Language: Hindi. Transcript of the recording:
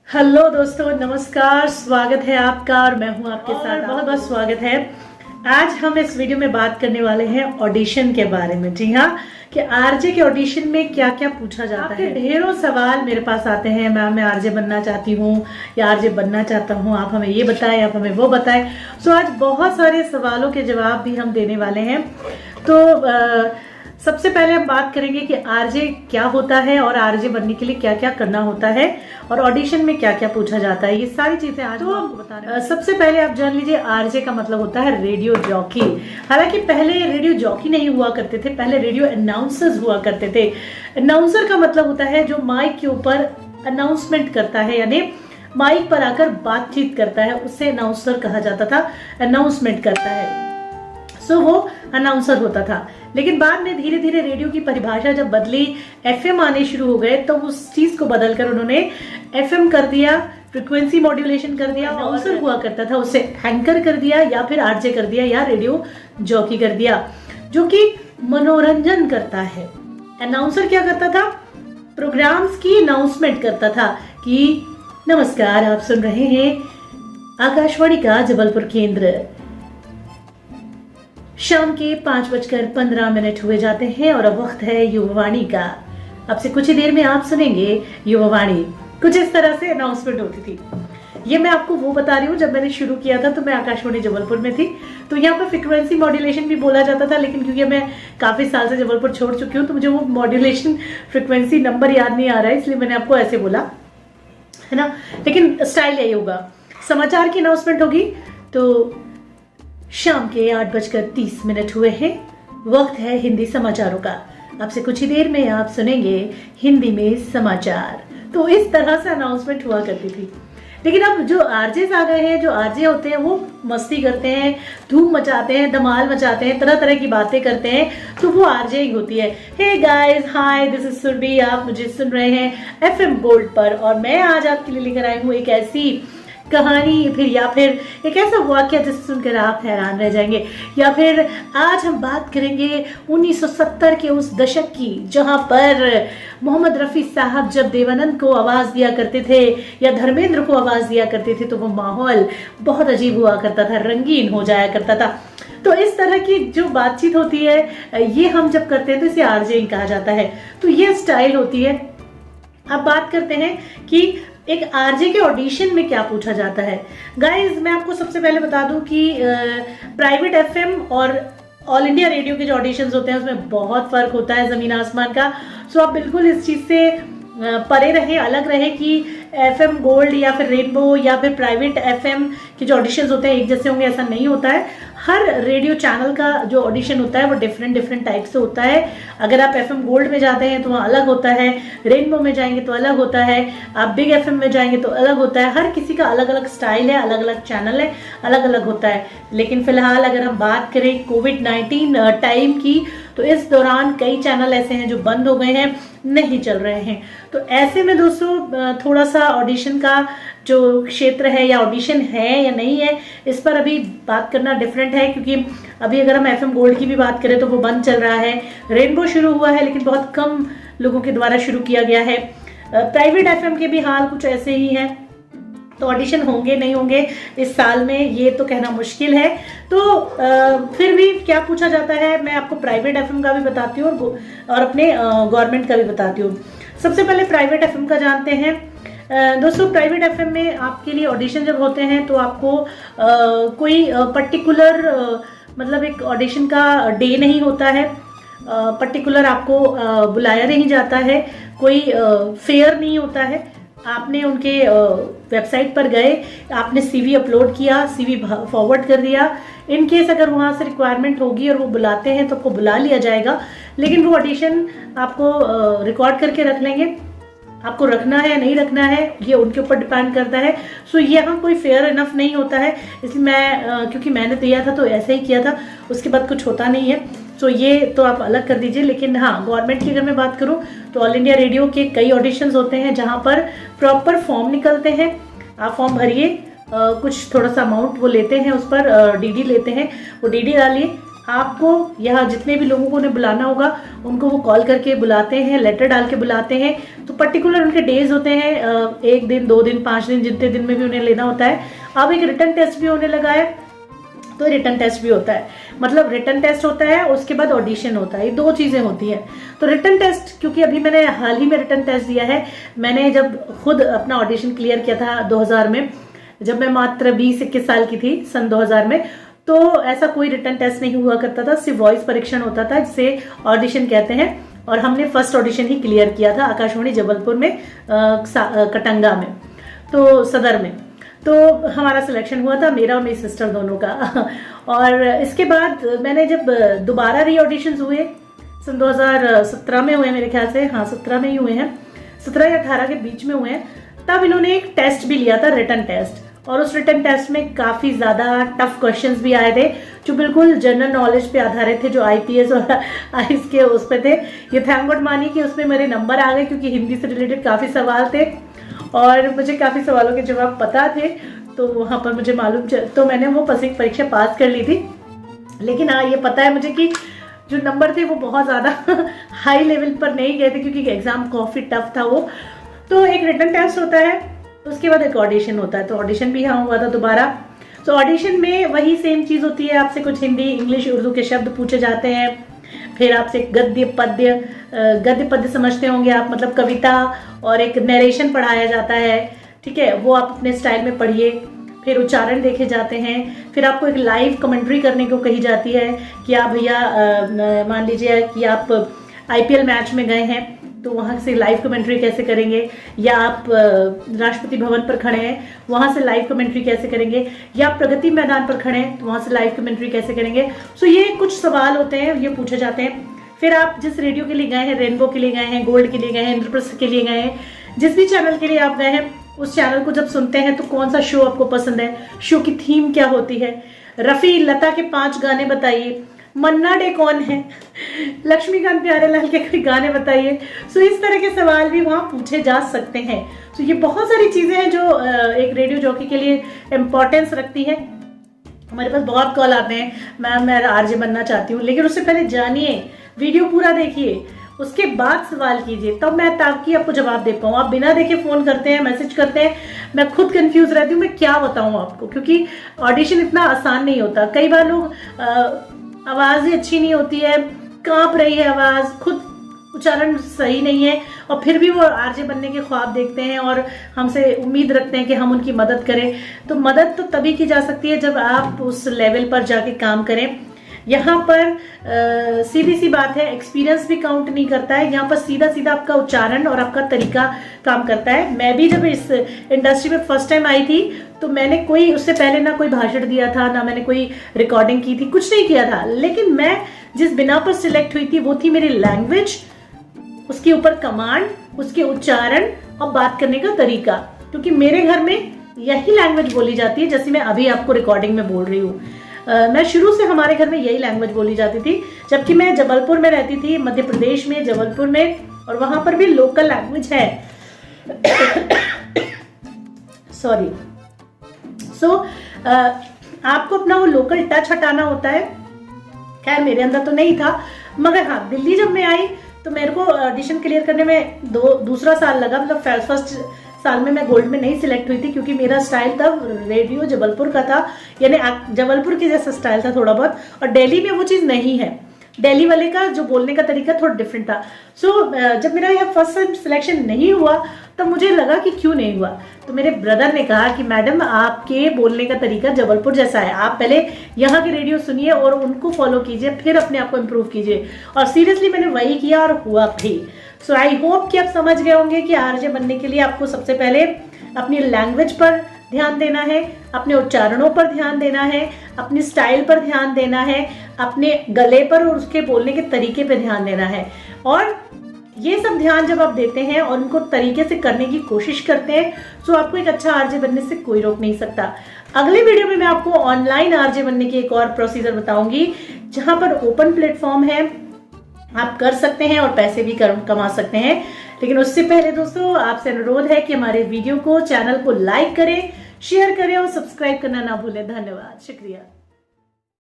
हेलो दोस्तों, नमस्कार। स्वागत है आपका और मैं हूं आपके साथ। बहुत बहुत स्वागत है। आज हम इस वीडियो में बात करने वाले हैं ऑडिशन के बारे में। जी हाँ, कि आरजे के ऑडिशन में क्या क्या पूछा जाता है। ढेरों सवाल मेरे पास आते हैं, मैम मैं आरजे बनना चाहती हूँ या आरजे बनना चाहता हूँ, आप हमें ये बताएं, आप हमें वो बताएं। सो आज बहुत सारे सवालों के जवाब भी हम देने वाले हैं। तो सबसे पहले हम बात करेंगे कि आरजे क्या होता है और आरजे बनने के लिए क्या क्या करना होता है और ऑडिशन में क्या क्या पूछा जाता है। ये सारी चीजें आज तो आपको बता रहे हैं। सबसे पहले आप जान लीजिए, आरजे का मतलब होता है रेडियो जॉकी। हालांकि पहले रेडियो जॉकी नहीं हुआ करते थे, पहले रेडियो अनाउंसर्स हुआ करते थे। अनाउंसर का मतलब होता है जो माइक के ऊपर अनाउंसमेंट करता है, यानी माइक पर आकर बातचीत करता है, उससे अनाउंसर कहा जाता था। अनाउंसमेंट करता है, सो वो अनाउंसर होता था। लेकिन बाद में धीरे धीरे रेडियो की परिभाषा जब बदली, एफएम आने शुरू हो गए, तो उस चीज को बदलकर उन्होंने एफएम कर दिया, फ्रीक्वेंसी मॉड्यूलेशन कर दिया। अनाउंसर हुआ करता था, उसे एंकर कर दिया या फिर आरजे कर दिया या रेडियो जॉकी कर दिया, जो कि मनोरंजन करता है। अनाउंसर क्या करता था? प्रोग्राम्स की अनाउंसमेंट करता था कि नमस्कार, आप सुन रहे हैं आकाशवाणी का जबलपुर केंद्र। शाम के 5:15 हुए जाते हैं और अब वक्त है युवावाणी का। अब से कुछ ही देर में आप सुनेंगे युवावाणी। कुछ इस तरह से अनाउंसमेंट होती थी। ये मैं आपको वो बता रही हूँ, जब मैंने शुरू किया था तो मैं आकाशवाणी जबलपुर में थी, तो यहाँ पर फ्रीक्वेंसी मॉड्यूलेशन भी बोला जाता था। लेकिन क्योंकि मैं काफी साल से जबलपुर छोड़ चुकी हूँ तो मुझे वो मॉड्यूलेशन फ्रीक्वेंसी नंबर याद नहीं आ रहा है, इसलिए मैंने आपको ऐसे बोला है ना। लेकिन स्टाइल यही होगा। समाचार की अनाउंसमेंट होगी तो शाम के 8:30 हुए हैं, वक्त है हिंदी समाचारों का। अब से कुछ ही देर में आप सुनेंगे हिंदी में समाचार। तो इस तरह से अनाउंसमेंट हुआ करती थी। लेकिन अब जो आरजे आ गए हैं, जो आरजे होते हैं वो मस्ती करते हैं, धूम मचाते हैं, धमाल मचाते हैं, तरह तरह की बातें करते हैं, तो वो आरजे ही होती है। Hey guys, hi, this is Surabhi. आप मुझे सुन रहे हैं एफएम गोल्ड पर और मैं आज आपके लिए लेकर आई हूँ एक ऐसी कहानी, फिर या फिर एक ऐसा वाक्य जिसे सुनकर आप हैरान रह जाएंगे। या फिर आज हम बात करेंगे 1970 के उस दशक की, जहां पर मोहम्मद रफी साहब जब देवानंद को आवाज दिया करते थे या धर्मेंद्र को आवाज दिया करते थे तो वो माहौल बहुत अजीब हुआ करता था, रंगीन हो जाया करता था। तो इस तरह की जो बातचीत होती है, ये हम जब करते हैं तो इसे आरजेइंग कहा जाता है। तो ये स्टाइल होती है। अब बात करते हैं कि एक आरजे के ऑडिशन में क्या पूछा जाता है। गाइस, मैं आपको सबसे पहले बता दूं कि प्राइवेट एफएम और ऑल इंडिया रेडियो के जो ऑडिशंस होते हैं उसमें बहुत फर्क होता है, जमीन आसमान का। सो आप बिल्कुल इस चीज से परे रहे, अलग रहे कि एफएम गोल्ड या फिर रेनबो या फिर प्राइवेट एफएम के जो ऑडिशंस होते हैं एक जैसे होंगे, ऐसा नहीं होता है। हर रेडियो चैनल का जो ऑडिशन होता है वो डिफरेंट टाइप से होता है। अगर आप एफएम गोल्ड में जाते हैं तो वहाँ अलग होता है, रेनबो में जाएंगे तो अलग होता है, आप बिग एफएम में जाएंगे तो अलग होता है। हर किसी का अलग अलग स्टाइल है, अलग अलग चैनल है, अलग अलग होता है। लेकिन फिलहाल अगर हम बात करें कोविड-19 टाइम की, तो इस दौरान कई चैनल ऐसे हैं जो बंद हो गए हैं, नहीं चल रहे हैं। तो ऐसे में दोस्तों थोड़ा सा ऑडिशन का जो क्षेत्र है या ऑडिशन है या नहीं है, इस पर अभी बात करना डिफरेंट है। क्योंकि अभी अगर हम एफएम गोल्ड की भी बात करें तो वो बंद चल रहा है। रेनबो शुरू हुआ है लेकिन बहुत कम लोगों के द्वारा शुरू किया गया है। प्राइवेट एफएम के भी हाल कुछ ऐसे ही हैं। तो ऑडिशन होंगे नहीं होंगे इस साल में, ये तो कहना मुश्किल है। तो फिर भी क्या पूछा जाता है, मैं आपको प्राइवेट एफएम का भी बताती हूँ और अपने गवर्नमेंट का भी बताती हूँ। सबसे पहले प्राइवेट एफएम का जानते हैं। दोस्तों, प्राइवेट एफएम में आपके लिए ऑडिशन जब होते हैं तो आपको कोई पर्टिकुलर मतलब एक ऑडिशन का डे नहीं होता है, पर्टिकुलर आपको बुलाया नहीं जाता है, कोई फेयर नहीं होता है। आपने उनके वेबसाइट पर गए, आपने सीवी अपलोड किया, सीवी फॉरवर्ड कर दिया। इन केस अगर वहाँ से रिक्वायरमेंट होगी और वो बुलाते हैं तो आपको बुला लिया जाएगा। लेकिन वो ऑडिशन आपको रिकॉर्ड करके रख लेंगे। आपको रखना है या नहीं रखना है ये उनके ऊपर डिपेंड करता है। सो यहाँ कोई फेयर इनफ नहीं होता है, इसलिए मैं क्योंकि मैंने दिया था तो ऐसे ही किया था, उसके बाद कुछ होता नहीं है। सो ये तो आप अलग कर दीजिए। लेकिन हाँ, गवर्नमेंट की अगर मैं बात करूँ तो ऑल इंडिया रेडियो के कई ऑडिशंस होते हैं जहाँ पर प्रॉपर फॉर्म निकलते हैं। आप फॉर्म भरिए, कुछ थोड़ा सा अमाउंट वो लेते हैं, उस पर डीडी लेते हैं, वो डीडी डालिए, आपको यहाँ जितने भी लोगों को उन्हें बुलाना होगा उनको वो कॉल करके बुलाते हैं, लेटर डाल के बुलाते हैं। तो पर्टिकुलर उनके डेज होते हैं, 1 दिन 2 दिन 5 दिन, जितने दिन में भी उन्हें लेना होता है। अब एक रिटर्न टेस्ट भी होने लगा है, तो रिटर्न टेस्ट भी होता है, मतलब रिटर्न टेस्ट होता है, उसके बाद ऑडिशन होता है, ये 2 चीजें होती हैं। तो रिटर्न टेस्ट, क्योंकि अभी मैंने हाल ही में रिटर्न टेस्ट दिया है, मैंने जब खुद अपना ऑडिशन क्लियर किया था 2000 में, जब मैं मात्र 20-21 साल की थी, सन 2000 में, तो ऐसा कोई रिटर्न टेस्ट नहीं हुआ करता था, सिर्फ वॉइस परीक्षण होता था जिसे ऑडिशन कहते हैं। और हमने फर्स्ट ऑडिशन ही क्लियर किया था आकाशवाणी जबलपुर में, कटंगा में, तो सदर में। तो हमारा सिलेक्शन हुआ था, मेरा और मेरी सिस्टर दोनों का। और इसके बाद मैंने जब दोबारा री ऑडिशन हुए, सन 2017 में हुए मेरे ख्याल से, हाँ 17 में ही हुए हैं, 17 या 18 के बीच में हुए हैं, तब इन्होंने एक टेस्ट भी लिया था, रिटर्न टेस्ट। और उस रिटर्न टेस्ट में काफी ज्यादा टफ क्वेश्चंस भी आए थे, जो बिल्कुल जनरल नॉलेज पे आधारित थे, जो आईपीएस और आईएएस के उस पे थे। ये थैंक गॉड मानी कि उसमें मेरे नंबर आ गए, क्योंकि हिंदी से रिलेटेड काफी सवाल थे और मुझे काफी सवालों के जवाब पता थे, तो वहां पर मुझे मालूम तो मैंने वो परीक्षा पास कर ली थी। लेकिन हाँ, ये पता है मुझे कि जो नंबर थे वो बहुत ज्यादा हाई लेवल पर नहीं गए थे, क्योंकि एग्जाम काफी टफ था वो। तो एक रिटर्न टेस्ट होता है, उसके बाद एक ऑडिशन होता है, तो ऑडिशन भी यहाँ हुआ था दोबारा। तो ऑडिशन में वही सेम चीज होती है, आपसे कुछ हिंदी, इंग्लिश, उर्दू के शब्द पूछे जाते हैं, फिर आपसे गद्य पद्य समझते होंगे आप, मतलब कविता, और एक नरेशन पढ़ाया जाता है, ठीक है, वो आप अपने स्टाइल में पढ़िए। फिर उच्चारण देखे जाते हैं, फिर आपको एक लाइव कमेंट्री करने को कही जाती है कि आप भैया मान लीजिए कि आप आईपीएल मैच में गए हैं, तो वहाँ से लाइव कमेंट्री कैसे करेंगे, या आप राष्ट्रपति भवन पर खड़े हैं, वहाँ से लाइव कमेंट्री कैसे करेंगे, या आप प्रगति मैदान पर खड़े हैं, तो वहाँ से लाइव कमेंट्री कैसे करेंगे। सो ये कुछ सवाल होते हैं, ये पूछे जाते हैं। फिर आप जिस रेडियो के लिए गए हैं, रेनबो के लिए गए हैं, गोल्ड के लिए गए हैं, इंद्रप्रस्थ के लिए गए हैं, जिस भी चैनल के लिए आप गए हैं, उस चैनल को जब सुनते हैं तो कौन सा शो आपको पसंद है, शो की थीम क्या होती है, रफी लता के 5 गाने बताइए, मन्ना डे कौन है, लक्ष्मीकांत प्यारेलाल के कोई गाने बताइए। सो इस तरह के सवाल भी वहाँ पूछे जा सकते हैं। सो ये बहुत सारी चीजें हैं जो एक रेडियो जॉकी के लिए इम्पोर्टेंस रखती है। हमारे पास बहुत कॉल आते हैं, मैम मैं आरजे बनना चाहती हूँ, लेकिन उससे पहले जानिए, वीडियो पूरा देखिए, उसके बाद सवाल कीजिए, तब मैं ताकि आपको जवाब दे पाऊँ। आप बिना देखे फोन करते हैं, मैसेज करते हैं, मैं खुद कंफ्यूज रहती हूँ, मैं क्या बताऊँ आपको, क्योंकि ऑडिशन इतना आसान नहीं होता। कई बार लोग आवाज ही अच्छी नहीं होती है, कांप रही है आवाज, खुद उच्चारण सही नहीं है, और फिर भी वो आरजे बनने के ख्वाब देखते हैं और हमसे उम्मीद रखते हैं कि हम उनकी मदद करें। तो मदद तो तभी की जा सकती है जब आप उस लेवल पर जाके काम करें। यहाँ पर सीधी सी बात है, एक्सपीरियंस भी काउंट नहीं करता है, यहाँ पर सीधा सीधा आपका उच्चारण और आपका तरीका काम करता है। मैं भी जब इस इंडस्ट्री में फर्स्ट टाइम आई थी, तो मैंने कोई उससे पहले ना कोई भाषण दिया था, ना मैंने कोई रिकॉर्डिंग की थी, कुछ नहीं किया था। लेकिन मैं जिस बिना पर सिलेक्ट हुई थी वो थी मेरी लैंग्वेज, उसके ऊपर कमांड, उसके उच्चारण और बात करने का तरीका, क्योंकि मेरे घर में यही लैंग्वेज बोली जाती है जैसे मैं अभी आपको रिकॉर्डिंग में बोल रही हूँ। मैं शुरू से हमारे घर में यही लैंग्वेज बोली जाती थी, जबकि मैं जबलपुर में रहती थी, मध्य प्रदेश में, जबलपुर में, और वहां पर भी लोकल लैंग्वेज है। सॉरी। सो आपको अपना वो लोकल टच हटाना होता है। खैर मेरे अंदर तो नहीं था, मगर हाँ, दिल्ली जब मैं आई तो मेरे को ऑडिशन क्लियर करने में दूसरा साल लगा। मतलब फर्स्ट साल में मैं गोल्ड में नहीं सिलेक्ट हुई थी, क्योंकि मेरा स्टाइल तब रेडियो जबलपुर का था, यानी जबलपुर के जैसा स्टाइल था थोड़ा बहुत, और दिल्ली में वो चीज़ नहीं है। दिल्ली वाले का जो बोलने का तरीका थोड़ा डिफरेंट था। सो जब मेरा यहाँ फर्स्ट टाइम सिलेक्शन नहीं हुआ, तब मुझे लगा कि क्यों नहीं हुआ। तो मेरे ब्रदर ने कहा कि मैडम आपके बोलने का तरीका जबलपुर जैसा है, आप पहले यहाँ के रेडियो सुनिए और उनको फॉलो कीजिए, फिर अपने आप को इम्प्रूव कीजिए। और सीरियसली मैंने वही किया और हुआ भी। सो आई होप कि आप समझ गए होंगे कि आरजे बनने के लिए आपको सबसे पहले अपनी लैंग्वेज पर ध्यान देना है, अपने उच्चारणों पर ध्यान देना है, अपनी स्टाइल पर ध्यान देना है, अपने गले पर और उसके बोलने के तरीके पर ध्यान देना है। और ये सब ध्यान जब आप देते हैं और उनको तरीके से करने की कोशिश करते हैं, तो आपको एक अच्छा आरजे बनने से कोई रोक नहीं सकता। अगले वीडियो में मैं आपको ऑनलाइन आरजे बनने की एक और प्रोसीजर बताऊंगी, जहां पर ओपन प्लेटफॉर्म है, आप कर सकते हैं और पैसे भी कमा सकते हैं। लेकिन उससे पहले दोस्तों आपसे अनुरोध है कि हमारे वीडियो को, चैनल को लाइक करें, शेयर करें और सब्सक्राइब करना ना भूलें। धन्यवाद, शुक्रिया।